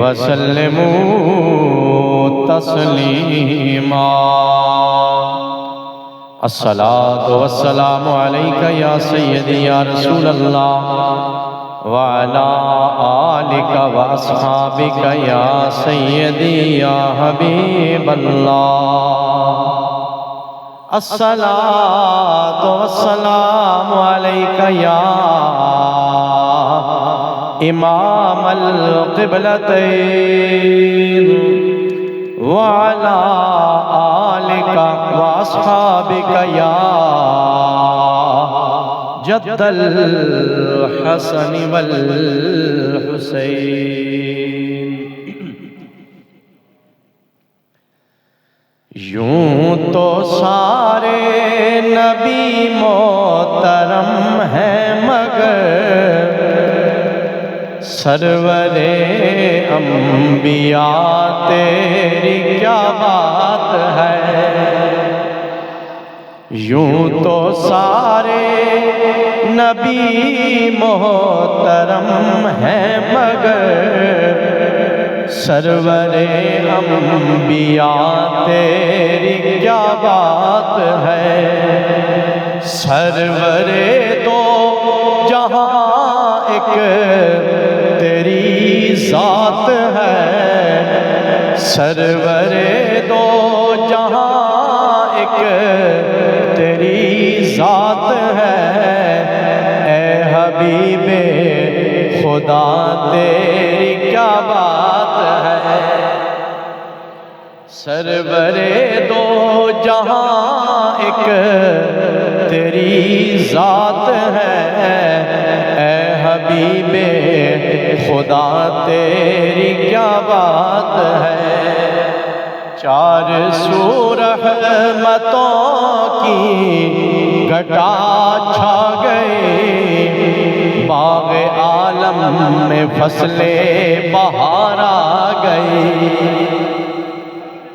وسلموا تسلیما الصلاة والسلام علیکہ یا سیدی یا رسول اللہ وعلا آلک واصحابک یا سیدی یا حبیب اللہ الصلاة والسلام علیکہ یا امام القبلتین وعلا آلک واصحابک یا جد الحسن والحسین یوں تو سارے نبی محترم ہیں مگر سرور انبیاء تیری کیا بات ہے یوں تو سارے نبی محترم ہیں مگر سرور انبیاء تیری کیا بات ہے سرور دو جہاں ایک تیری ذات ہے سرور دو جہاں ایک تیری ذات ہے اے حبیب خدا تیری کیا بات ہے سرور دو جہاں ایک تیری ذات ہے اے حبیب خدا تیری کیا بات ہے چار سو رحمتوں کی گھٹا چھا گئی باغ عالم میں فصل بہار آ گئی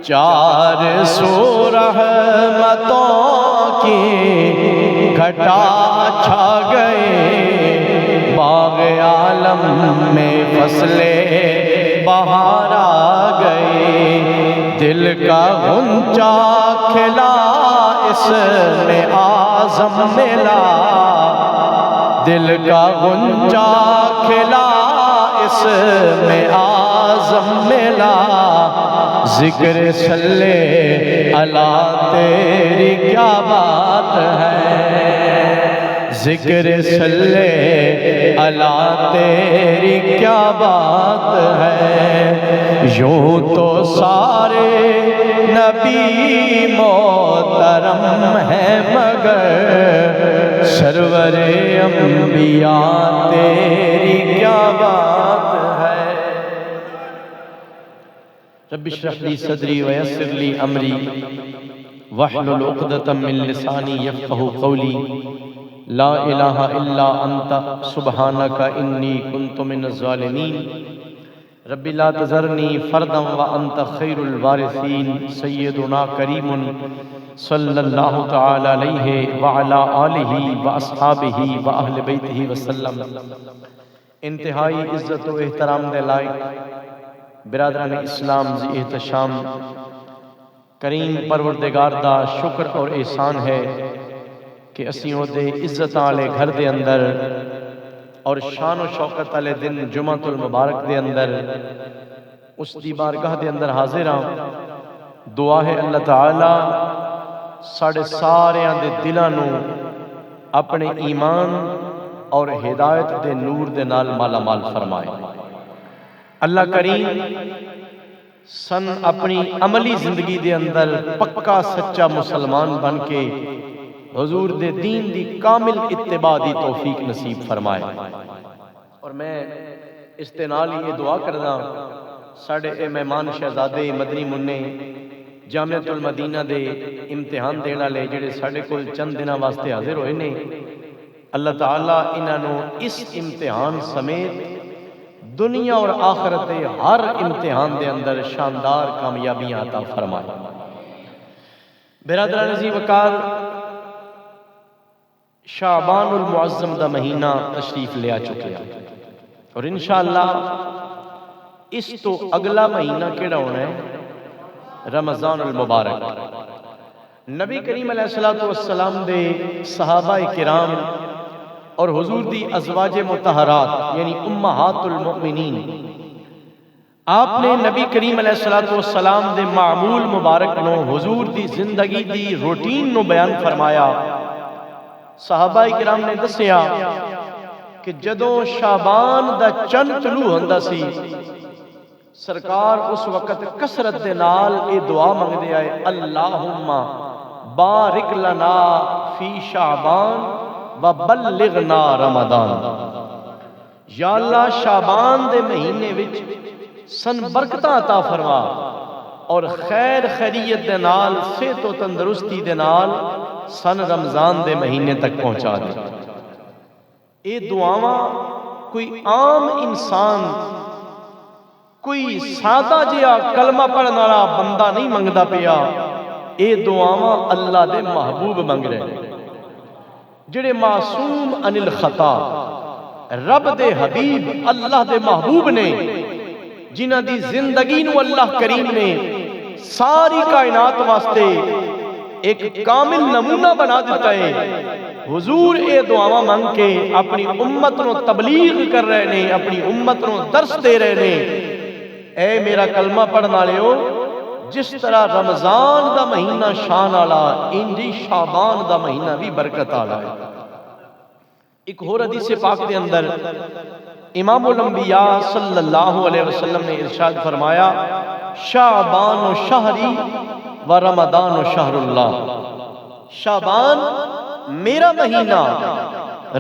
چار سو رحمتوں کی گھٹا چھا گئی باغ عالم میں فصل بہار آ گئی دل کا غنچہ کھلا اس میں اعظم ملا دل کا غنچہ کھلا اس میں اعظم ملا ذکر صلی اللہ تیری کیا بات ہے ذکر صلی اللہ تیری کیا بات ہے یوں تو سارے نبی محترم ہیں مگر سرور انبیاء تیری کیا بات ہے رب اشرح لی صدری ویسر لی امری واحلل عقدۃ من لسانی یفقہوا قولی لا الہ الا انت سبحانک انی کنت من الظالمین رب لا تذرنی فردا وانت خیر الوارثین سیدنا کریم صلی اللہ تعالی علیہ وعلا آلہ واصحابہ واہل بیتہ وسلم انتہائی عزت و احترام دے لائق برادران اسلام زی احتشام کریم پروردگار دا شکر اور احسان ہے کہ اسیوں دے عزت والے گھر دے اندر اور شان و شوکت والے دن جمعۃ المبارک دے اندر اس دی بارگاہ دے اندر حاضر ہاں دعا ہے اللہ تعالی ساڑے سارے دے دلاں نو اپنے ایمان اور ہدایت دے نور دے نال مالا مال فرمائے اللہ کریم سن اپنی عملی زندگی دے اندر پکا سچا مسلمان بن کے حضور دے دین دی کامل اتباع دی توفیق نصیب فرمائے اور میں استنال یہ دعا کردا ساڑھے اے مہمان شہزادے مدنی مننے جامعۃ المدینہ دے امتحان دینا لے جڑے ساڑھے کل چند دنہ واسطے حاضر ہوئے نے اللہ تعالیٰ انہوں اس امتحان سمیت دنیا اور آخرت دے ہر امتحان دے اندر شاندار کامیابیاں عطا فرمائے برادران عزیز وقار شعبان المعظم دا مہینہ تشریف لے آ چکے ہیں اور انشاءاللہ اس تو اگلا مہینہ کیڑا ہونا ہے؟ رمضان المبارک۔ نبی کریم علیہ السلام دے صحابہ کرام اور حضور دی ازواج مطہرات یعنی امہات المؤمنین، آپ نے نبی کریم علیہ السلام دے معمول مبارک نو، حضور دی زندگی دی روٹین نو بیان فرمایا۔ صحابہ کرام نے دسیا کہ جدوں شعبان دا چند طلوع ہوندا سی، سرکار اس وقت کثرت دے نال اے دعا منگدے آئے، اللہم بارک لنا فی شعبان وبلغنا رمضان۔ یا اللہ شعبان دے مہینے وچ سن برکتاں عطا فرما اور خیر خیریت دے نال صحت و تندرستی دے نال سن رمضان دے مہینے تک پہنچا دے۔ اے دعاواں کوئی عام انسان، کوئی سادہ جیا کلمہ پڑھن والا بندہ نہیں منگدا پیا، اے دعاواں اللہ دے محبوب منگ رہے، جڑے معصوم عن الخطا، رب دے حبیب اللہ دے محبوب نے، جنہ دی زندگی نو اللہ کریم نے ساری کائنات واسطے ایک کامل نمونہ بنا دیتا ہے۔ حضور اے دعاواں مانگ کے اپنی امت نو تبلیغ کر رہے نے، اپنی امت نو درس دے رہے نے، اے میرا کلمہ پڑھن والےو، جس طرح رمضان دا مہینہ شان والا، انجی شعبان دا مہینہ بھی برکت والا ہے۔ ایک اور حدیث پاک دے اندر امام الانبیاء صلی اللہ علیہ وسلم نے ارشاد فرمایا، شعبان و شہری و رمضان و شہر اللہ۔ شعبان میرا مہینہ،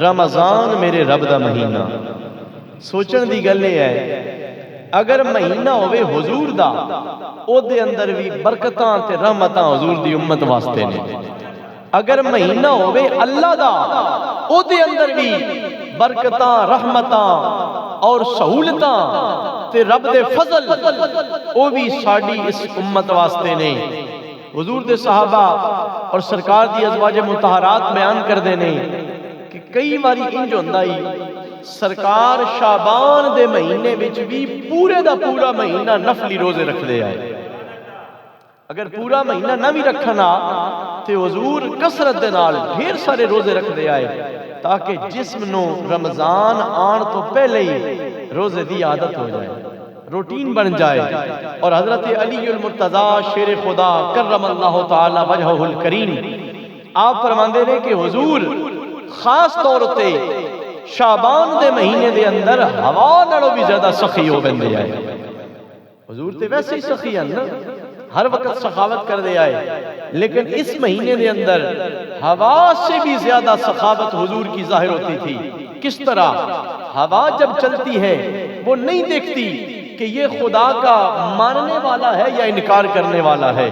رمضان میرے رب دا مہینہ۔ سوچن دی گل یہ ہے، اگر مہینہ ہوئے حضور دا، او دے اندر بھی برکتاں تے رحمتاں حضور دی امت واسطے نے۔ اگر مہینہ ہوئے اللہ دا، او دے اندر بھی برکتاں، رحمتاں اور سہولتاں تے رب دے فضل، او بھی ساڈی اس امت واسطے نے۔ حضور دے صحابہ اور سرکار دی ازواج مطہرات بیان کر دینے کہ کئی باری انج ہوندا ہی، سرکار شعبان دے مہینے وچ بھی پورے دا پورا مہینہ نفلی روزے رکھ دے آئے۔ اگر پورا مہینہ نہ بھی رکھنا تے حضور کثرت دے نال ڈھیر سارے روزے رکھ دے آئے، تاکہ جسم نو رمضان آن تو پہلے ہی روزے دی عادت ہو جائے، روٹین بن جائے۔ اور حضرت علی المرتضیٰ شیر خدا کرم اللہ تعالی وجہہ الکریم، آپ فرماندے نے کہ حضور خاص طور تے شعبان دے مہینے دے اندر ہوا نالوں بھی زیادہ سخی ہو بندے آئے۔ حضور تے ویسے ہی سخی ہیں نا، ہر وقت سخاوت کر دے آئے، لیکن اس مہینے دے اندر ہوا سے بھی زیادہ سخاوت حضور کی ظاہر ہوتی تھی۔ کس طرح؟ ہوا جب چلتی ہے وہ نہیں دیکھتی کہ یہ خدا کا ماننے والا ہے یا انکار کرنے والا ہے۔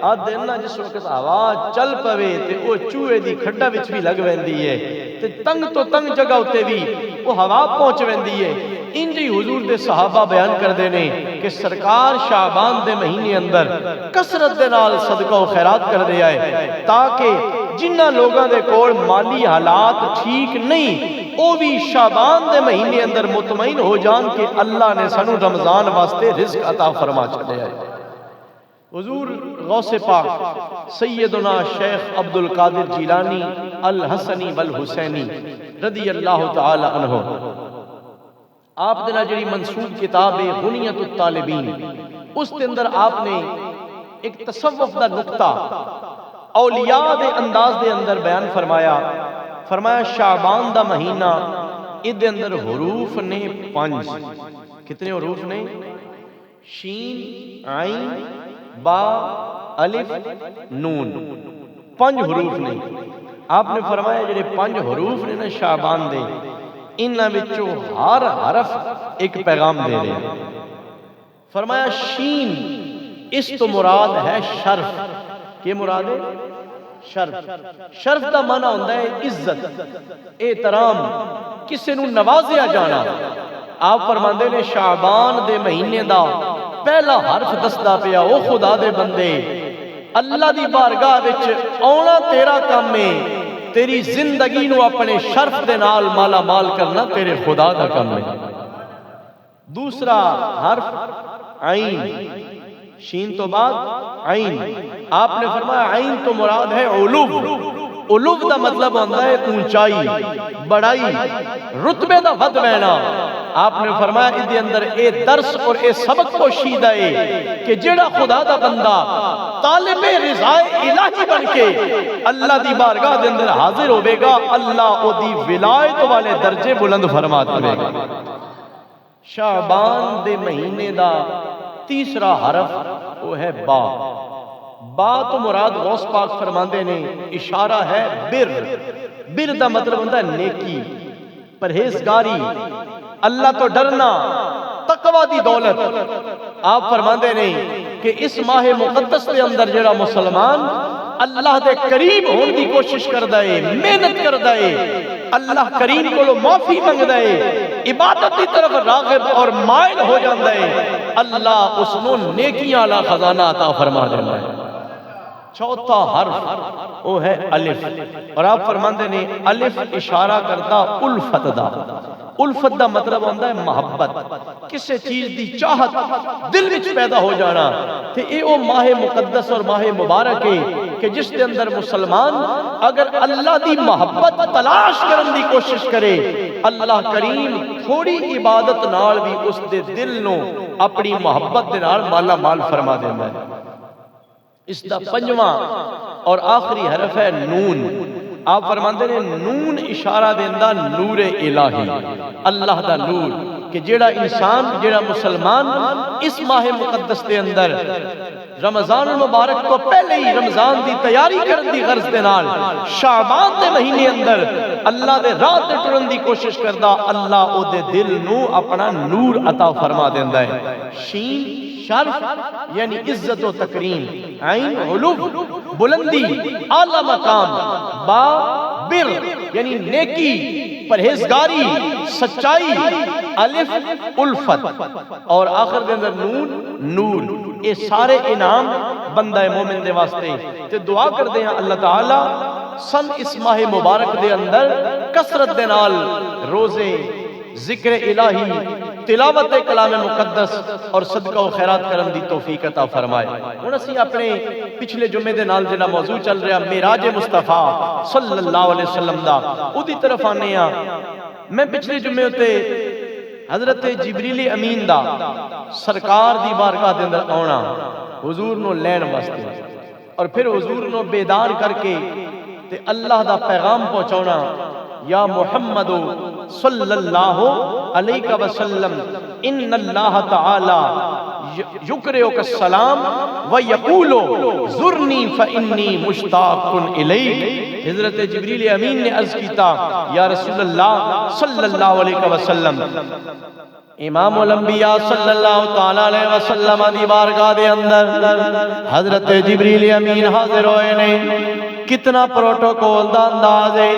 آج دینا جس وقت ہوا چل پوے تے وہ چوہے دی کھڈا وچ بھی لگ ویندی ہے، تے تنگ تو تنگ جگہ ہوتے بھی وہ ہوا پہنچ ویندی ہے۔ انجی حضور دے صحابہ بیان کر دینے کہ سرکار شعبان دے مہینے اندر کثرت دے نال صدقہ و خیرات کر دے آئے، تاکہ جنہ لوگاں دے کول مالی حالات ٹھیک نہیں، او بھی شعبان دے مہینے اندر مطمئن ہو جان کہ اللہ نے سانو رمضان واسطے رزق عطا فرما چلے آئے۔ حضور غوث پاک سیدنا شیخ عبد القادر جیلانی الحسنی والحسینی رضی اللہ تعالی عنہ، آپ دینا جڑی منصوب کتاب غنیت الطالبین، اس دے اندر آپ نے ایک تصوف دا نقطہ اولیاء دے انداز دے اندر بیان فرمایا۔ فرمایا شعبان دا مہینہ، ادھے اندر حروف نے 5۔ کتنے حروف نے؟ شین، عین، با، الف، نون، 5 حروف نے۔ آپ نے فرمایا جڑے 5 حروف نے نا شعبان دے، انہاں وچوں ہر حرف ایک پیغام دے رہے ہیں۔ فرمایا شین، اس تو مراد ہے شرف۔ کیا مراد ہے؟ شرف۔ شرف دا معنی ہوتا ہے عزت، احترام، کسی نو نوازیا جانا۔ آپ فرماندے نے شعبان دے مہینے دا پہلا حرف دسدا پیا، او خدا دے بندے، اللہ دی بارگاہ وچ آنا تیرا کام ہے، تیری زندگی نو اپنے شرف دے نال مالا مال کرنا تیرے خدا دا کام ہے۔ دوسرا حرف عین، شین تو بعد عین، آپ نے فرمایا عین تو مراد ہے علو، علو دا مطلب ہوتا ہے اونچائی، بڑائی، رتبے دا ود وینا۔ آپ نے فرمایا اس دے اندر اے درس اور اے سبق پوشیدہ ہے کہ جڑا خدا دا بندہ طالب رضا الہی بن کے اللہ دی بارگاہ دے اندر حاضر ہوے گا، اللہ او دی ولایت والے درجے بلند فرما دے گا۔ شعبان دے مہینے دا تیسرا حرف وہ ہے با۔ با تو مراد غوث پاک فرماندے نے اشارہ ہے بر، بر دا مطلب ہوتا ہے نیکی، پرہیزگاری، اللہ تو ڈرنا، تقوی دی دولت۔ آپ فرماندے نے کہ اس ماہ مقدس دے اندر جڑا مسلمان اللہ دے قریب ہون دی کوشش کردا ہے، محنت کردا ہے، اللہ کریم کو معافی منگدا ہے، عبادت کی طرف راغب اور مائل ہو جاندا ہے، اللہ اس نو نیکیاں والا خزانہ عطا فرما دیندا ہے۔ چوتھا حرف وہ ہے الف، اور آپ فرماندے نے الف اشارہ کرتا الفت دا۔ الفت دا مطلب ہوتا ہے محبت، کسی چیز دی چاہت دل وچ پیدا ہو جانا۔ تے اے او ماہ مقدس اور ماہ مبارک ہے کہ جس دے اندر مسلمان اگر اللہ دی محبت تلاش کرن دی کوشش کرے، اللہ کریم تھوڑی عبادت نال بھی اس دے دل نو اپنی محبت دے نال مالا مال فرما دیندا ہے۔ اس دا پنجواں اور آخری حرف ہے نون۔ آپ فرماندے نے نون اشارہ دیندا نور الہی، اللہ دا نور، کہ جیڑا انسان، جیڑا مسلمان اس ماہ مقدس دے اندر رمضان المبارک تو پہلے ہی رمضان دی تیاری کرن دی غرض دے نال شعبان دے مہینے اندر اللہ دے راہ تے ٹرن دی کوشش کردا، اللہ او دے دل نو اپنا نور عطا فرما دیندا ہے۔ شین شرف یعنی عزت و تکریم، عین علو بلندی اعلی مقام، با بر یعنی نیکی پرہیزگاری سچائی، الف الفت، اور آخر دے اندر نون نور۔ یہ سارے انعام بندہ مومن دے واسطے تے دعا کر دے ہیں اللہ تعالی سن اس ماہ مبارک دے اندر کثرت دے نال روزے، ذکر الہی، تلاوت کلام مقدس اور صدقہ و خیرات کرن دی توفیق عطا فرمائے۔ ہن اسی اپنے پچھلے جمعے دے نال جڑا موضوع چل رہا معراج مصطفیٰ صلی اللہ علیہ وسلم دا، اودی طرف آنے ہاں۔ میں پچھلے جمعے تے حضرت جبریل امین دا سرکار دی بارگاہ دے اندر آنا، حضور نو لین واسطے، اور پھر حضور نو بیدار کر کے تے اللہ دا پیغام پہنچانا، یا محمد صلی اللہ علیہ وسلم ان اللہ تعالی یقرئک السلام ویقول زرنی فانی مشتاق الیک۔ حضرت جبریل امین نے عرض کیتا یا رسول اللہ صلی اللہ علیہ وسلم، امام الانبیاء صلی اللہ تعالی علیہ وسلم دی بارگاہ دے اندر حضرت جبریل امین حاضر ہوئے نے۔ کتنا پروٹوکول دا انداز ہے۔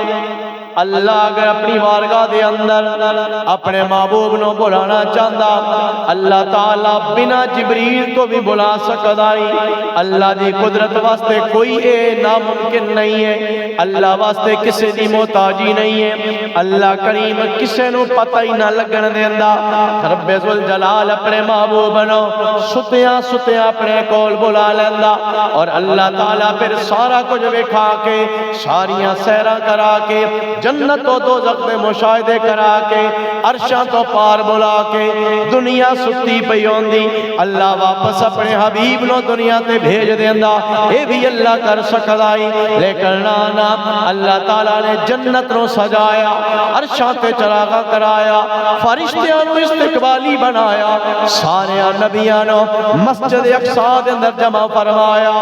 اللہ اگر اپنی بارگاہ دے اندر اپنے محبوب نو بلانا چاہتا، اللہ تعالیٰ بنا جبریل کو بھی بلا سکتا ہے۔ اللہ دی قدرت واسطے کوئی اے ناممکن نہیں ہے، اللہ واسطے کسی دی محتاجی نہیں ہے۔ اللہ کریم کسے نو پتہ ہی نہ لگن دیندا۔ رب ذوالجلال اپنے محبوب نو ستیاں ستیاں اپنے کول بلا لیندا، اور اللہ تعالیٰ پھر سارا کچھ وکھا کے، ساریاں سیراں کرا کے، جنت و دوزخ میں مشاہدے کرا کے، عرشاں تو پار بلا کے، دنیا ستی پئی ہوندی، اللہ واپس اپنے حبیب نو دنیا تے بھیج دیندا۔ اے بھی اللہ کر سکدا ہے، لیکن نانا اللہ تعالیٰ نے جنت نو سجایا، عرشاں تے چراغاں کرایا، فرشتیاں نو استقبالی بنایا، سارے نبیاں نو مسجد اقصی دے اندر جمع فرمایا،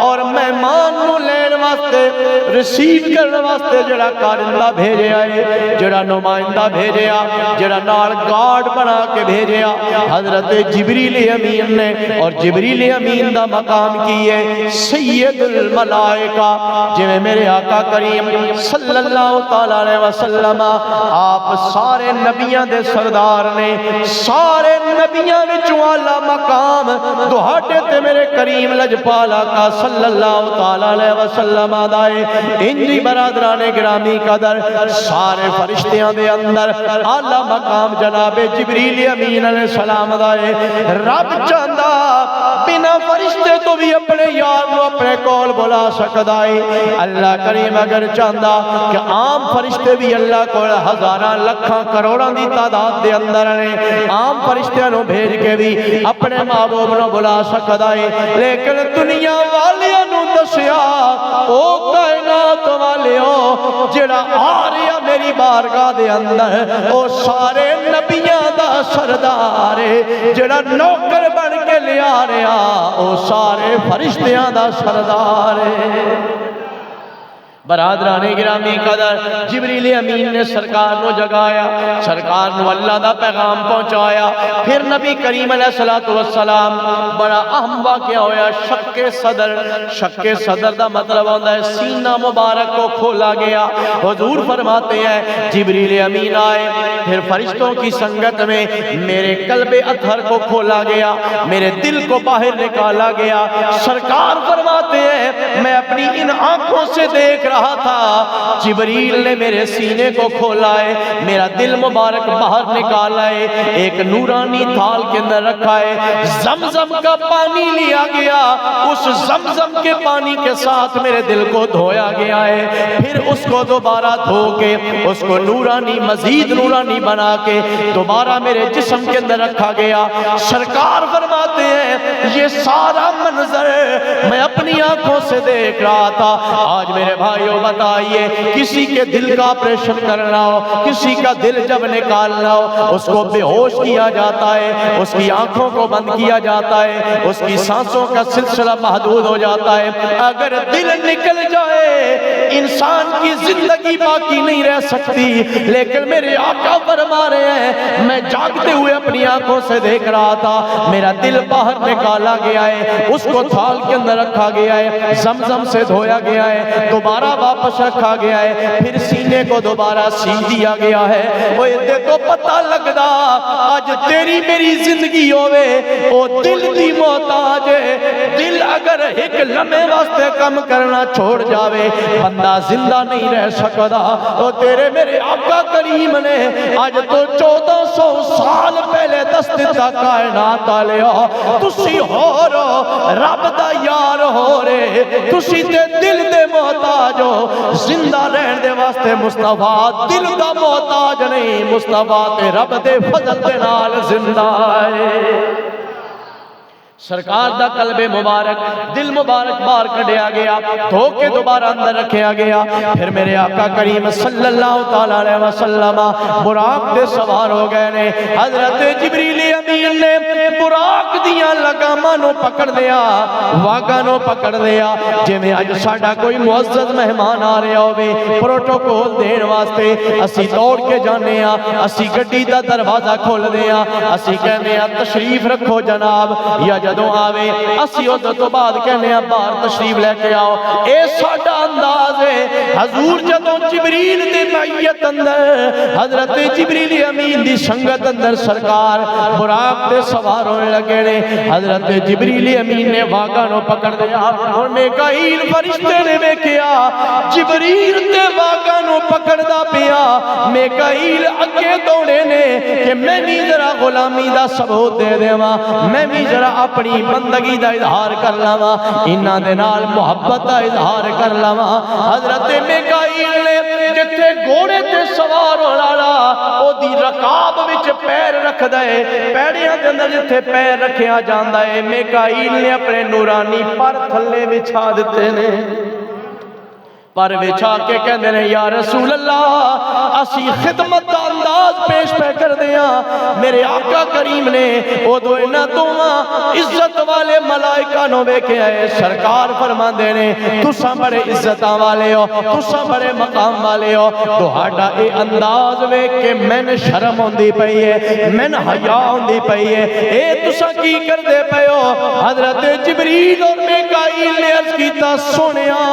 اور مہمان نو لین واسطے ریسیو کرنے واسطے جڑا کارندہ بھیجے آئے، جڑا نمائندہ بھیجے آ، جڑا نال گارڈ بنا کے بھیجے آ، حضرت جبریل امین نے۔ اور جبریل امین دا مقام کی ہے سید الملائکہ، جو میرے آقا کریم صلی اللہ تعالی علیہ وسلم، آپ سارے نبیاں دے سردار نے، سارے نبیاں وچوں اعلی مقام دہاڑے تے میرے کریم لجپال آقا صلی اللہ تعالی علیہ وسلم وسلم آدائے انجی برادران گرامی قدر سارے فرشتیاں دے اندر اعلیٰ مقام جناب جبریل امین علیہ السلام آدائے رب چاندہ بنا فرشتے تو بھی اپنے یار کو اپنے کول بلا سکتا ہے اللہ کریم اگر چاندہ کہ عام فرشتے بھی اللہ کو ہزاراں لکھاں کروڑاں دی تعداد دے اندر نے عام فرشتیاں نو بھیج کے بھی اپنے محبوب نو بلا سکتا ہے لیکن دنیا والیاں نو دسیا او کائنات والیو جڑا آ رہا میری بارگاہ دے اندر او سارے نبیاں دا سردار ہے جڑا نوکر بن کے لیا رہا او سارے فرشتیاں دا سردار ہے برادران گرامی قدر جبریل امین نے سرکار نو جگایا سرکار نو اللہ دا پیغام پہنچایا پھر نبی کریم علیہ السلام بڑا اہم واقعہ ہویا شک صدر دا مطلب ہوتا ہے سینہ مبارک کو کھولا گیا حضور فرماتے ہیں جبریل امین آئے پھر فرشتوں کی سنگت میں میرے قلب اطہر کو کھولا گیا میرے دل کو باہر نکالا گیا سرکار فرماتے ہیں میں اپنی ان آنکھوں سے دیکھ رہا تھا جبریل نے میرے سینے کو کھولا ہے میرا دل مبارک باہر نکالا ہے ایک نورانی تھال کے اندر رکھا ہے زمزم کا پانی لیا گیا اس زمزم کے پانی کے ساتھ میرے دل کو دھویا گیا ہے پھر اس کو دوبارہ دھو کے اس کو نورانی مزید نورانی بنا کے دوبارہ میرے جسم کے اندر رکھا گیا سرکار فرماتے ہیں یہ سارا منظر میں اپنی آنکھوں سے دیکھ رہا تھا آج میرے بھائیوں بتائیے کسی کے دل کا آپریشن کرنا ہو کسی کا دل جب نکالنا ہو اس کو بے ہوش کیا جاتا ہے اس کی آنکھوں کو بند کیا جاتا ہے اس کی سانسوں کا سلسلہ محدود ہو جاتا ہے اگر دل نکل جائے انسان کی زندگی باقی نہیں رہ سکتی لیکن میرے آقا فرما رہے ہیں میں جاگتے ہوئے اپنی آنکھوں سے دیکھ رہا تھا میرا دل باہر نکالا گیا ہے اس کو تھال کے اندر رکھا گیا ہے زمزم سے دھویا گیا ہے دوبارہ واپس رکھا گیا ہے پھر سینے کو دوبارہ سی دیا گیا ہے وہ دے تو پتہ لگدا آج تیری میری زندگی ہوئے او دل دی محتاج ہے دل اگر ایک لمحے واسطے کم کرنا چھوڑ جاوے بندہ زندہ نہیں رہ سکتا او تیرے میرے آقا کریم نے آج تو 1400 سال پہلے دست دیتا کائنات آلیا تسی ہو رو رب دا یار ہو رے تسی تے دل دے محتاج ہو زندہ رہن دے واسطے مصطفیٰ دل دا محتاج نہیں مصطفیٰ تے رب دے فضل دے نال زندہ ہے سرکار دا قلب مبارک دل مبارک باہر کڈیا گیا دھو کے دوبارہ اندر رکھیا گیا پھر میرے آقا کریم صلی اللہ تعالی علیہ وسلم براق دے سوار ہو گئے نے حضرت جبریل امین نے براق دیاں لگاماں نو پکڑ دیا واگاں نو پکڑ دیا جے میں اج ساڈا کوئی معزز مہمان آ رہا ہوے پروٹوکول دین واسطے اسی دوڑ کے جانے ہاں اسی گڈی دا دروازہ کھول دیاں اسی کہنے ہاں تشریف رکھو جناب یا جدوں آوے اسی ادھر تو بعد کہنے ہیں باہر تشریف لے کے آؤ اے ساڈا انداز ہے حضور جدوں جبریل دے معیت اندر حضرت جبریل امین دی سنگت اندر سرکار براق دے سوار ہونے لگے نے حضرت جبریل امین نے واگاں نو پکڑ دیا اور میکائیل فرشتے نے ویکھیا جبریل تے واگاں نو پکڑ دا پیا میکائیل اگے دوڑے نے کہ میں بھی ذرا غلامی دا ثبوت دے دیواں میں بھی ذرا اپنی بندگی دا اظہار کر لواں انہاں دے نال محبت دا اظہار کر لواں حضرت میکائیل نے جتھے گھوڑے تے سوار ہونا او دی رکاب وچ پیر رکھ دے پیڑیاں دے اندر جتھے پیر رکھیا جاندا ہے میکائیل نے اپنے نورانی پر تھلے بچھا دتے نے پر بچھا کے کہندے نے یا رسول اللہ اسی خدمت دا انداز پیش پہ کر دیا میرے آقا کریم نے او دو انہاں دوواں عزت والے ملائکہ نو ویکھے آئے سرکار فرماندے نے تساں بڑے عزتاں والے ہو تساں بڑے مقام والے ہو تہاڈا اے انداز ویکھ کے میں شرم ہوندی پئی ہے میں حیا ہوندی پئی ہے اے تساں کی کردے پئے ہو حضرت جبریل اور میکائیل نے عرض کیتا سونیا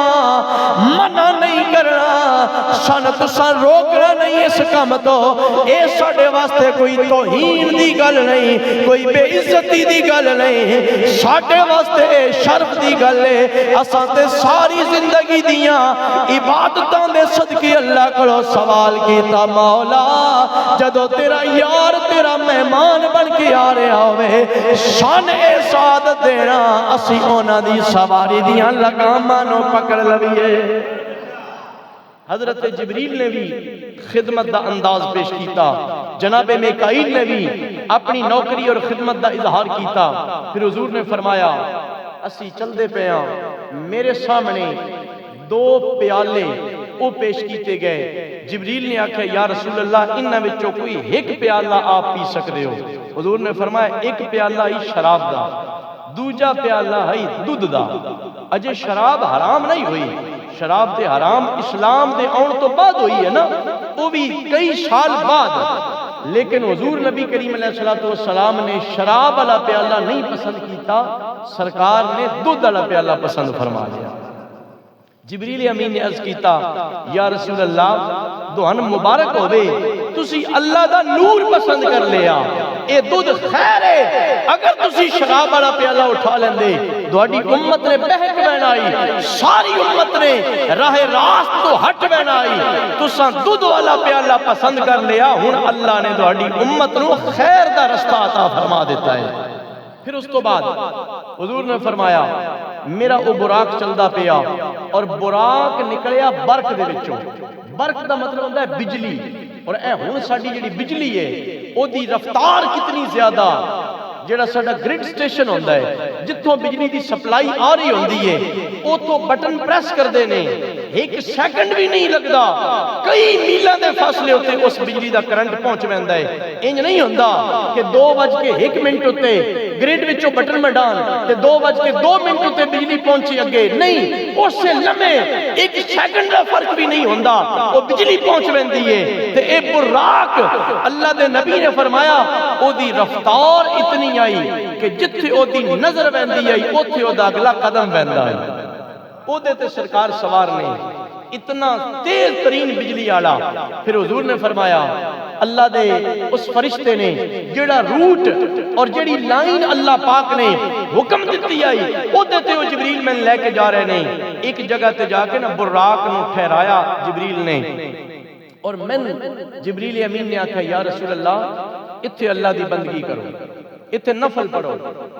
منع نہیں کرنا سن تساں روکنا نہیں اس کام تو اے ساڈے واسطے کوئی توہین دی گل نہیں کوئی بے عزتی دی گل نہیں ساڈے واسطے شرف دی گل ہے اساں تے ساری زندگی دیاں عبادتاں دے صدقے اللہ کو سوال کیتا مولا جدو تیرا یار تیرا مہمان بن کے آ رہا ہوئے شان سعادت دینا اسی اونا دی سواری دیاں لگاماں نو پکڑ لویے۔ حضرت جبریل نے بھی خدمت دا انداز پیش کیتا، جناب میکائیل نے بھی اپنی نوکری اور خدمت دا اظہار کیتا۔ پھر حضور نے فرمایا اسی چل دے پیاں میرے سامنے دو پیالے وہ پیش کیتے گئے۔ جبریل نے آکھا یا رسول اللہ انہاں وچوں کوئی ایک پیالہ آپ پی سکتے ہو۔ حضور نے فرمایا ایک پیالہ ہی شراب دا، دوجا پیالہ ہی دودھ دا۔ اجے شراب حرام نہیں ہوئی، شراب دے حرام اسلام دے آن تو بعد ہوئی ہے نا، وہ بھی کئی سال بعد، لیکن حضور نبی کریم علیہ السلام نے شراب والا پیالہ نہیں پسند کیتا، سرکار نے دودھ والا پیالہ پسند فرما لیا۔ جبریل امین نے عرض کیتا یا رسول اللہ دہن مبارک ہوئے تسی اللہ دا نور پسند کر لیا، اے دودھ خیر ہے، اگر تسی شراب والا پیالہ اٹھا لیندے دوڑی امت نے بہک بینائی، ساری امت نے راہ راست تو ہٹ بینائی، تساں دودھ والا پیالہ پسند کر لیا، ہن اللہ نے دوڑی امت نو خیر دا رستہ عطا فرما دیتا ہے۔ پھر اس تو بعد حضور نے فرمایا میرا او براق چلدا پیا اور براق نکلیا برق دے وچوں۔ برق دا مطلب ہوتا ہے بجلی، اور اے ہن ساڈی جڑی بجلی ہے او دی رفتار کتنی زیادہ، جڑا ساڈا گرڈ سٹیشن ہوندا ہے جتھوں بجلی دی سپلائی آ رہی ہوندی ہے اوتھوں بٹن پریس کردے نے ایک سیکنڈ بھی نہیں لگدا، کئی میلاں دے فاصلے ہوتے اس بجلی دا کرنٹ پہنچ ویندا ہے۔ انج نہیں ہوندا کہ 2:01 ہوتے گرڈ وچوں بٹن مڈان تے 2:02 تے بجلی پہنچی اگے، نہیں اس سے لمحے ایک سیکنڈ دا فرق بھی نہیں ہوندا، وہ بجلی پہنچ ویندی ہے۔ تے اے براق اللہ دے نبی نے فرمایا او دی رفتار اتنی آئی کہ جتھے او دی نظر ویندی آئی اوتھے او دا اگلا قدم ویندا ہے۔ او دے تے سرکار سوار نہیں، اتنا تیز ترین بجلی آلا۔ پھر حضور نے فرمایا اللہ دے اس فرشتے نے جڑا روٹ اور جڑی لائن اللہ پاک نے حکم دیتی آئی او دیتے ہو جبریل میں لے کے جا رہے نے، ایک جگہ تے جا کے نا براق نو ٹھہرایا جبریل نے، اور میں جبریل امین نے آکھا یا رسول اللہ اتھے اللہ دی بندگی کرو، اتھے نفل پڑھو۔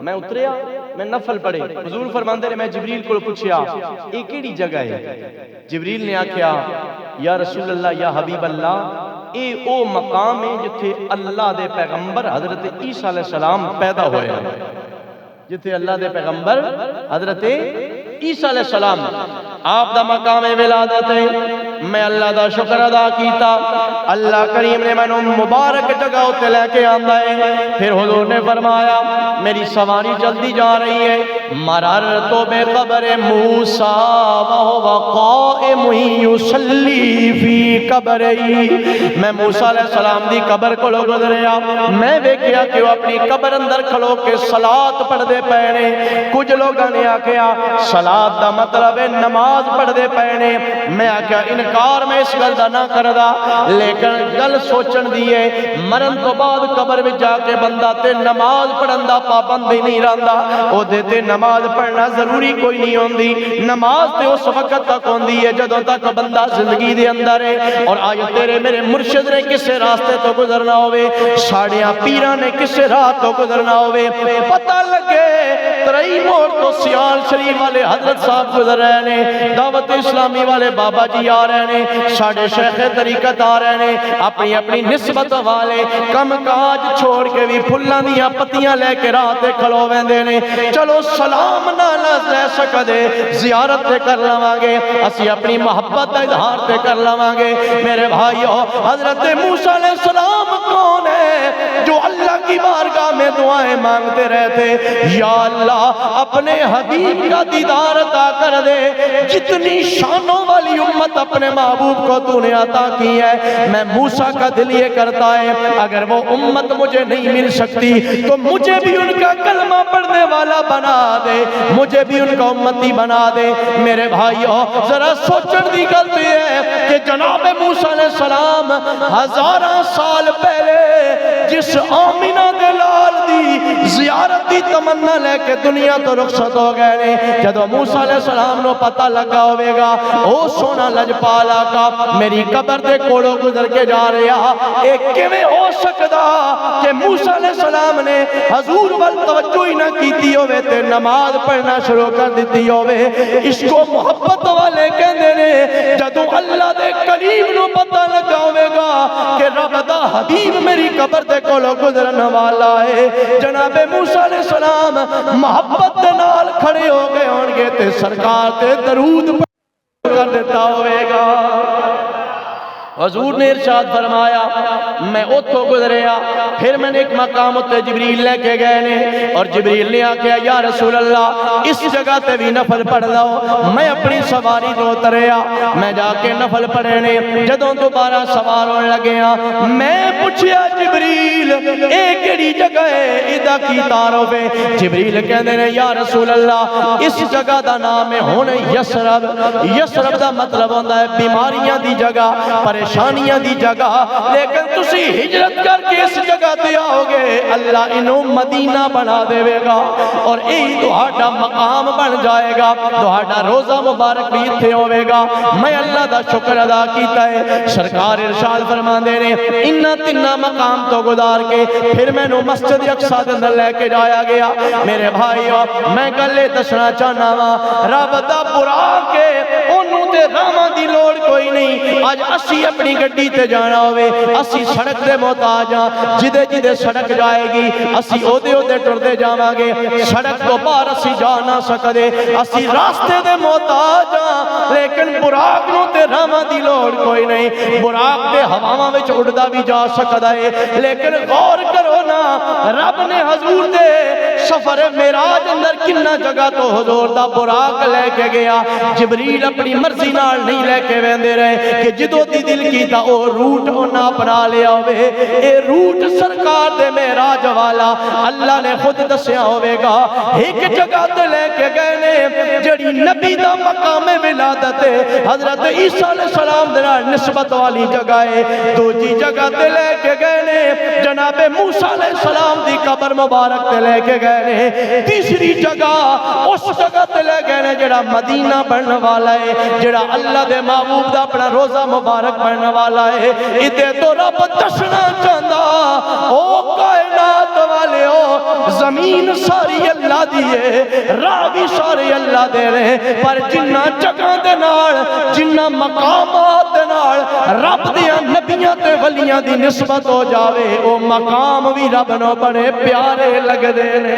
میں اتریا میں نفل پڑھے، حضور فرماندے نے میں جبریل کو پوچھیا یہ کیڑی جگہ ہے؟ جبریل نے آکھیا یا رسول اللہ یا حبیب اللہ اے او مقام ہے جتھے اللہ دے پیغمبر حضرت عیسیٰ علیہ السلام پیدا ہوئے ہیں، جتھے اللہ دے پیغمبر حضرت عیسیٰ علیہ السلام آپ دا مقام ولادت ہے۔ میں اللہ دا شکر ادا کیتا، اللہ کریم نے میں مبارک جگہ تے لے کے آندا ہے۔ پھر حضور نے فرمایا میری سواری جلدی جا رہی ہے، مررت بے قبر موسیٰ وہو قائم یصلی فی قبری، میں موسیٰ علیہ السلام دی قبر کو گزریا، میں ویکھیا کہ وہ اپنی قبر اندر کھلو کے صلاۃ پڑھ دے پے نے۔ کچھ لوگاں نے آکھیا صلاۃ دا مطلب ہے نماز پڑھ دے پے نے، میں آکھیا انکار میں اس گل دا نہ کردا، لیکن گل سوچن دیئے مرن تو بعد قبر میں جا کے بندہ تے نماز پڑھن دا پابند بھی نہیں رہندا، او دیتے نماز پڑھنا ضروری کوئی نہیں ہوندی، نماز تے اس وقت تک ہوندی ہے جدوں تک بندہ زندگی دے اندر ہے۔ اور آج تیرے میرے مرشد نے کسے راستے تو گزرنا ہوئے، ساڑیاں پیران نے کسے راہ تو گزرنا ہوئے، پتہ لگے ترئی موڑ تو سیال شریف والے حضرت صاحب گزر رہے نے، دعوت اسلامی والے بابا جی آ رہے نے، ساڑھے شیخ طریقت آ رہے نے، اپنی اپنی نسبت والے کم کاج چھوڑ کے بھی پھلاں دیاں پتیاں لے کے راہ تے کھلو ویندے نے۔ چلو سلام نہ لے سکدے زیارت تے کر لواں گے، اسی اپنی محبت دا اظہار تے کر لواں گے۔ میرے بھائیو حضرت موسیٰ علیہ السلام کون ہے جو اللہ کی بارگاہ میں دعائیں مانگتے رہتے یا اللہ اپنے حبیب کا دیدار عطا کر دے، جتنی شانوں والی امت اپنے محبوب کو تو نے عطا کی ہے۔ میں موسیٰ کا دل یہ کرتا ہے اگر وہ امت مجھے نہیں مل سکتی تو مجھے بھی ان کا کلمہ پڑھنے والا بنا دے، مجھے بھی ان کا امتی بنا دے۔ میرے بھائیو ذرا سوچن دی غلطی ہے کہ جناب موسیٰ علیہ السلام 1000 سال پہلے جس آمینہ دے لال دی دی زیارت دی تمنا لے کے دنیا تو رخصت ہو گئے نے جدو موسیٰ علیہ السلام نو پتہ لگا ہوئے گا او سونا لجپال آقا میری قبر دے کوڑوں گزر کے جا رہا ایک کیویں ہو سکدا کہ موسیٰ علیہ السلام نے حضور وال توجہ ہی نہ کیتی ہوئے تے نماز پڑھنا شروع کر دیتی ہوئے اس کو محبت والے کہندے نے جدو اللہ دے کریم نو پتہ لگا ہوئے گا کہ رب دا حبیب میری قبر دے کولوں گزرن والا ہے جناب موسیٰ علیہ السلام محبت دے نال کھڑے ہو گئے ہون گے تے سرکار تے درود کر دیتا ہوئے گا حضور نے ارشاد فرمایا میں اتھو گزریا پھر میں نے ایک مقام اتے جبریل لے کے گئے نے اور جبریل نے آکیا یا رسول اللہ اس جگہ تے بھی نفل پڑھ لاؤ میں اپنی سواری تو اتریا میں جا کے نفل پڑھنے جدوں دوبارہ سوار ہونے لگیا میں پوچھیا جبریل اے کیڑی جگہ ہے ادا کی تعارف ہے جبریل کہندے نے یا رسول اللہ اس جگہ دا نام ہے ہن یسرب یسرب دا مطلب ہوندا ہے بیماریاں دی جگہ پریشانیاں دی جگہ لیکن تسی ہجرت کر کے اس جگہ تے آؤ گے اللہ انہوں مدینہ بنا دے گا اور یہی تہاڈا مقام بن جائے گا تہاڈا روزہ مبارک بھی اتھے ہوئے گا میں اللہ دا شکر ادا کیتا ہے سرکار ارشاد فرماندے نے انہاں تنہ مقام تو گزار کے پھر میں نو مسجد اقصی دے اندر لے کے جایا گیا میرے بھائیو میں گلے دسنا چاہنا وا رب دا براق کے انہوں تے راواں دی لوڑ کوئی نہیں آج اسی اپنی گڈی تے جانا ہوئے اسی سڑک دے محتاج ہاں جدے جدے سڑک جائے گی اسی اودے اودے ٹردے جاواں گے سڑک تو باہر اسی جا نہ سکدے اسی راستے دے محتاج ہاں لیکن براق نو تے راواں دی لوڑ کوئی نہیں براق تے ہواواں وچ اڑدا بھی جا سکدا ہے لیکن غور کرو نا رب نے حضور دے سفر معراج اندر کنا جگہ تو حضور دا براق لے کے گیا جبریل اپنی مرضی نال نہیں لے کے ویندے رہے کہ جدو دی دل کیتا او روٹ ہونا اپنا لیا ہوئے اے روٹ سرکار دے معراج والا اللہ نے خود دسیا ہوئے گا ایک جگہ تے لے کے گئے نے جڑی نبی دا مقام ولادت ہے حضرت عیسیٰ علیہ السلام دے نال نسبت والی جگہ ہے دوجی جگہ تے لے کے گئے نے جناب موسیٰ علیہ السلام دی قبر مبارک تے لے کے گئے نے تیسری جگہ اس جگہ تے لے گئے نے جڑا مدینہ بننے والا ہے جڑا اللہ دے محبوب دا اپنا روزہ مبارک بننے والا ہے ادھے تو رب دسنا چاہندا او کائنات والے ہو زمین ساری اللہ دی ہے راہ بھی سارے اللہ دے رہے پر جنہ جگہ دے نال جنہ مقامات دے نال رب دیاں نبیاں تے ولیاں دی نسبت ہو جاوے او مقام بھی رب نو بڑے پیارے لگ دے نے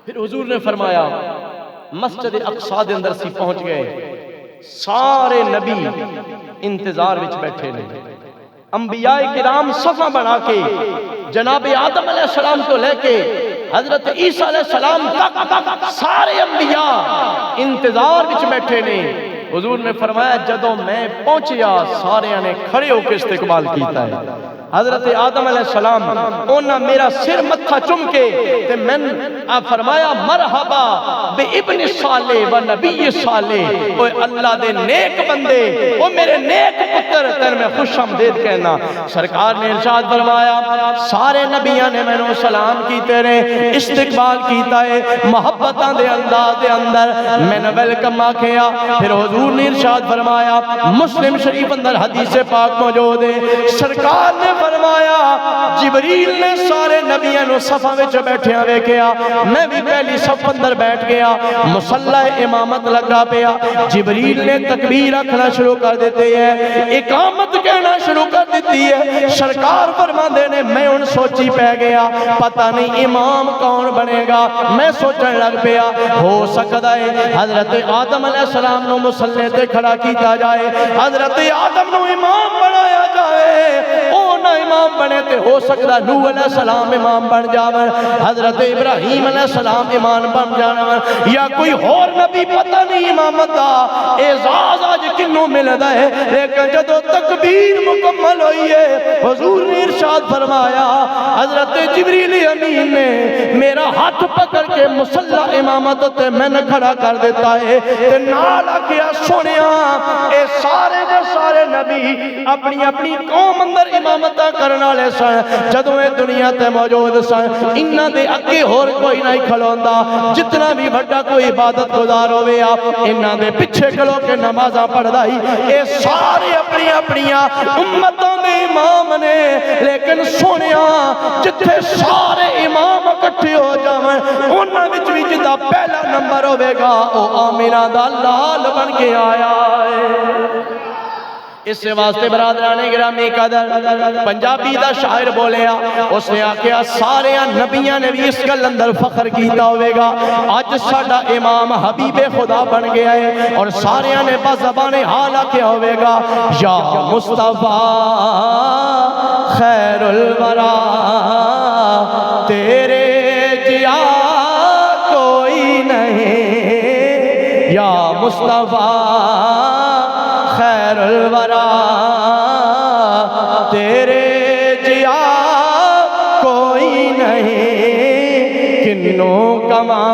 پھر حضور نے فرمایا مسجد اقصی دے اندر سی پہنچ گئے سارے نبی انتظار وچ بیٹھے نے انبیاء کرام صفہ بنا کے جناب آدم علیہ السلام کو لے کے حضرت عیسیٰ علیہ السلام تک سارے انبیاء انتظار وچ بیٹھے نے حضور نے فرمایا جدوں میں پہنچیا سارے نے کھڑے ہو کے استقبال کیتا ہے حضرت آدم علیہ السلام انہاں میرا سر متھا چم کے تے میں فرمایا مرحبا بے ابن صالح و نبی صالح اوے اللہ دے نیک بندے او میرے نیک پتر تیر میں خوش آمدید کہنا سرکار نے ارشاد فرمایا سارے نبیان نے میں نے سلام کیتے رہے استقبال کیتا ہے محبتاں دے انداز دے اندر میں نے ویلکم آکھیا پھر حضور نے ارشاد فرمایا مسلم شریف اندر حدیث پاک موجود ہے سرکار نے فرمایا جبریل نے سارے نبیوں نو صفاں وچ بیٹھیا ویکھیا میں بھی پہلی صف اندر بیٹھ گیا مصلی امامت لگا پیا جبریل نے تکبیر رکھنا شروع کر دیتے ہیں اقامت کہنا شروع کر دیتی ہے سرکار فرماندے نے میں ان سوچی پہ گیا پتہ نہیں امام کون بنے گا میں سوچنے لگ پیا ہو سکتا ہے حضرت آدم علیہ السلام نو مصلی تے کھڑا کیتا جائے حضرت آدم نو امام بنایا جائے او نہ امام بنے تے ہو سکتا نوح علیہ السلام امام بن جاون حضرت ابراہیم علیہ السلام امام بن جاون یا کوئی اور نبی پتہ نہیں امامت دا اعزاز آج کنوں ملدا ہے لیکن جدو تکبیر مکمل ہوئی ہے حضور نے ارشاد فرمایا حضرت جبریل امین نے میرا ہاتھ پکڑ کے مصلا امامت تے میں نے کھڑا کر دیتا ہے تے نال آکھیا سونیا اے سارے دے سارے نبی اپنی اپنی قوم اندر امامت کرن والے سن جدوں اے دنیا تے موجود سن انہاں دے اگے ہور کوئی نہیں کھلوندا جتنا بھی بڑا کوئی عبادت گزار ہوے آ انہاں دے پیچھے کھلو کے نمازاں پڑھدا ہی اے سارے اپنی اپنی امتوں دے امام نے لیکن سونیا جتھے سارے امام اکٹھے ہو جاون انہاں وچ وی جدا پہلا نمبر ہوے گا او آمینہ دا لال بن کے آیا ہے اس واسطے برادران گرامی قدر پنجابی دا شاعر بولیا اس نے آکھیا سارے نبیاں نے بھی اس گل اندر فخر کیتا ہوئے گا آج ساڈا امام حبیب خدا بن گیا ہے اور سارے نے بزبان حال آکھیا ہوئے گا یا مصطفیٰ خیر الورا تیرے جیا کوئی نہیں یا مصطفیٰ خیر الورا تیرے جیا کوئی نہیں کنوں کما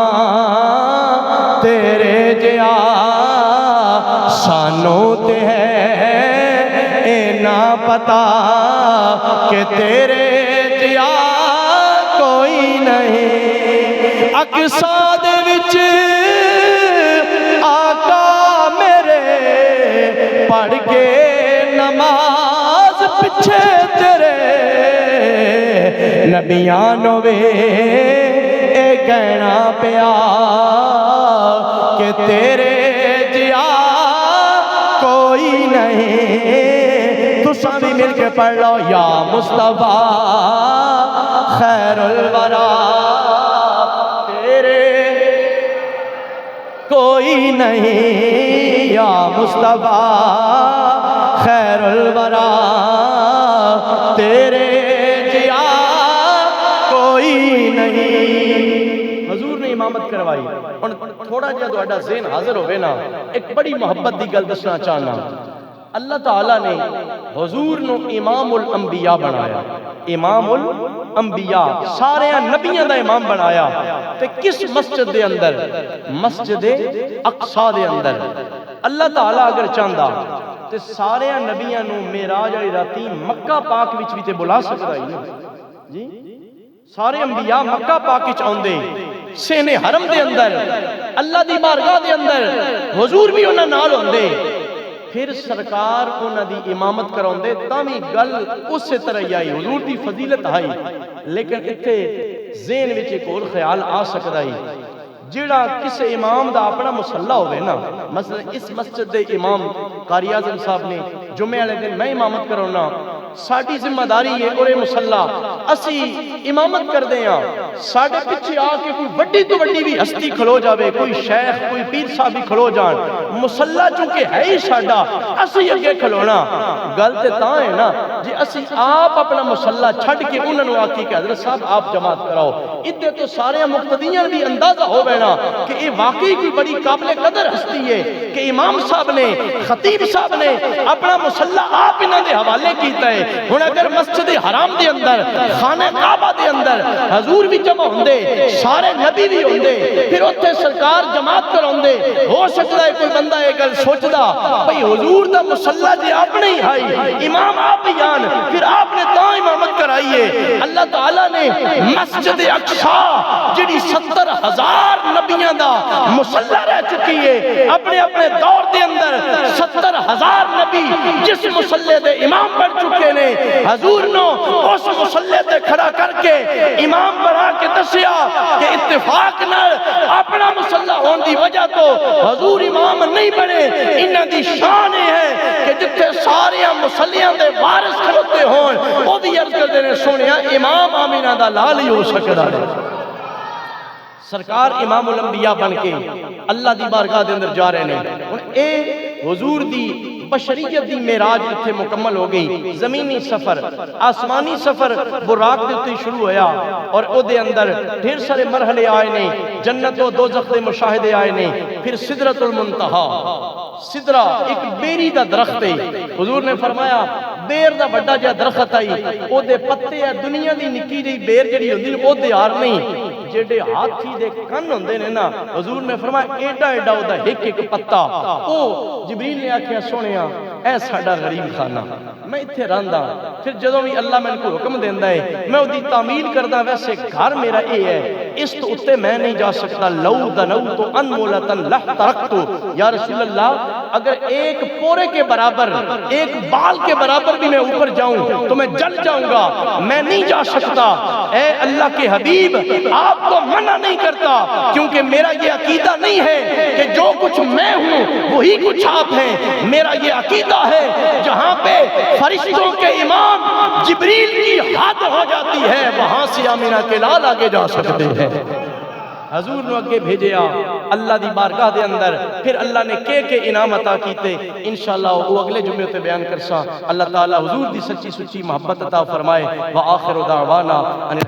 تیرے جیا سانوں تے ہے اے نا پتا کہ تیرے جیا کوئی نہیں اقصا دے وچ آقا میرے پڑھ کے نماز پچھے تیرے نبیانوں وے اے کہنا پیا کہ تیرے جیا کوئی نہیں تو سبھی مل کے پڑھ لو یا مصطفیٰ خیر الورا تیرے کوئی نہیں یا مصطفیٰ خیر الورا تیرے جیا کوئی نہیں حضور نے امامت کروائی تھوڑا جہا تہاڈا ذہن حاضر ہوئے نا ایک بڑی محبت دی گل دسنا چاہنا اللہ تعالیٰ نے حضور نو امام الانبیاء بنایا امام الانبیاء سارے نبیوں دا امام بنایا تے کس مسجد دے اندر مسجد اقصا دے اندر اللہ تعالیٰ اگر چاہندا تے سارے نبیوں نو معراج والی راتی مکہ پاک وچ بھی تے بلا سکدا ہی جی سارے انبیاء مکہ پاک وچ اوندے سینے حرم دے اندر اللہ دی بارگاہ دے اندر حضور بھی انہاں نال ہوندے پھر سرکار انہاں دی امامت کراؤندے تامی گل اس سے طرح آئی حضور دی فضیلت آئی لیکن اتھے ذہن وچ ایک اور خیال آ سکتا ہی جیڑا کسے امام دا اپنا مسلح ہوئے نا مثلا اس مسجد دے امام قاری اعظم صاحب نے جمعہ والے دن میں امامت کرونا ساڈی ذمہ داری ہے اور مسلح اسی امامت کر دیں ساڈے پیچھے آ کے کوئی وڈی تو وڈی بھی ہستی کھلو جاوے کوئی شیخ کوئی پیر صاحب بھی کھلو جان مسلح چونکہ ہے ہی ساڈا اسی اگے کھلونا گل تے تاں ہے نا جی اسی آپ اپنا مسلح چھڈ کے انہاں نوں آکھی کہ حضرت صاحب آپ جماعت کراؤ ادھے تو سارے مقتدیاں بھی اندازہ ہو نا کہ یہ واقعی کوئی بڑی قابل قدر ہستی ہے کہ امام صاحب نے خطیب صاحب نے اپنا مسلح آپ انہاں دے حوالے کیتا ہے ہن اگر مسجد حرام دے اندر خانہ کعبہ دے اندر حضور بھی جمع ہوندے سارے نبی بھی ہوندے پھر اوتھے سرکار جماعت کراوندے ہو سکتا ہے کوئی بندہ یہ گل سوچدا بھئی حضور دا مسلح جی اپنے ہی ہائی امام آپ ہی آن پھر آپ نے تاں امامت کرائی ہے اللہ تعالیٰ نے مسجد اقصا جڑی 70,000 نبیاں دا مسلح رہ چکی ہے اپنے اپنے دور دے اندر 70,000 نبی جس مسلح دے امام بن چکے نے حضور نو اس مسلح تے کھڑا کر کے امام بنا کے دسیا کہ اتفاق نال اپنا مسلح ہون دی وجہ تو حضور امام نہیں بنے انہاں دی شان ہے کہ جتھے سارے مسلیاں دے وارث کھڑوتے ہون وہ بھی عرض کر دینے سونیا امام آمینہ دا لال ہی ہو سکتا ہے سرکار امام الانبیاء بن کے اللہ دی بارگاہ دے اندر جا رہے ہیں اے حضور دی بشریت دی معراج اتھے مکمل ہو گئی زمینی سفر آسمانی سفر براق دیتے شروع ہویا اور او دے اندر ڈھیر سارے مرحلے آئے نے جنت و دوزخ دے مشاہدے آئے نے پھر سدرۃ المنتہا سدرہ ایک بیری دا درخت ہے حضور نے فرمایا بیر دا بڑا جا درخت آئی او دے پتے ہے دنیا دی نکی جی بیر جڑی ہوندی او دے آر نہیں جڑے ہاتھی دے کن ہوندے نے نا، حضور نے فرمایا ایڈا ایڈا او دا ایک ایک پتا، او جبریل نے آکھیا سونیا اے ساڈا غریب خانہ، میں ایتھے رہندا، پھر جدوں بھی اللہ مینوں کوئی حکم دیندا ہے میں اودی تعمیل کردا، ویسے گھر میرا اے ہے، اس تو اتے میں نہیں جا سکتا، لو دنوت انمولتن لحترقت، یا رسول اللہ اگر ایک پورے کے برابر، ایک بال کے برابر بھی میں اوپر جاؤں تو میں جل جاؤں گا، میں نہیں جا سکتا۔ اے اللہ کے حبیب آپ کو منع نہیں کرتا، کیونکہ میرا یہ عقیدہ نہیں ہے کہ جو کچھ میں ہوں وہی کچھ آپ ہیں، میرا یہ عقیدہ ہے جہاں پہ فرشتوں کے امام جبریل کی حد ہو جاتی ہے وہاں سے آمینہ کے لال آگے جا سکتے ہیں۔ حضور نے اگے بھیجیا اللہ دی بارگاہ دے اندر، پھر اللہ نے کے انعام عطا کیتے، انشاءاللہ وہ اگلے جمعے تے بیان کرساں۔ اللہ تعالی حضور دی سچی سچی محبت عطا فرمائے۔ وآخر دعوانا ان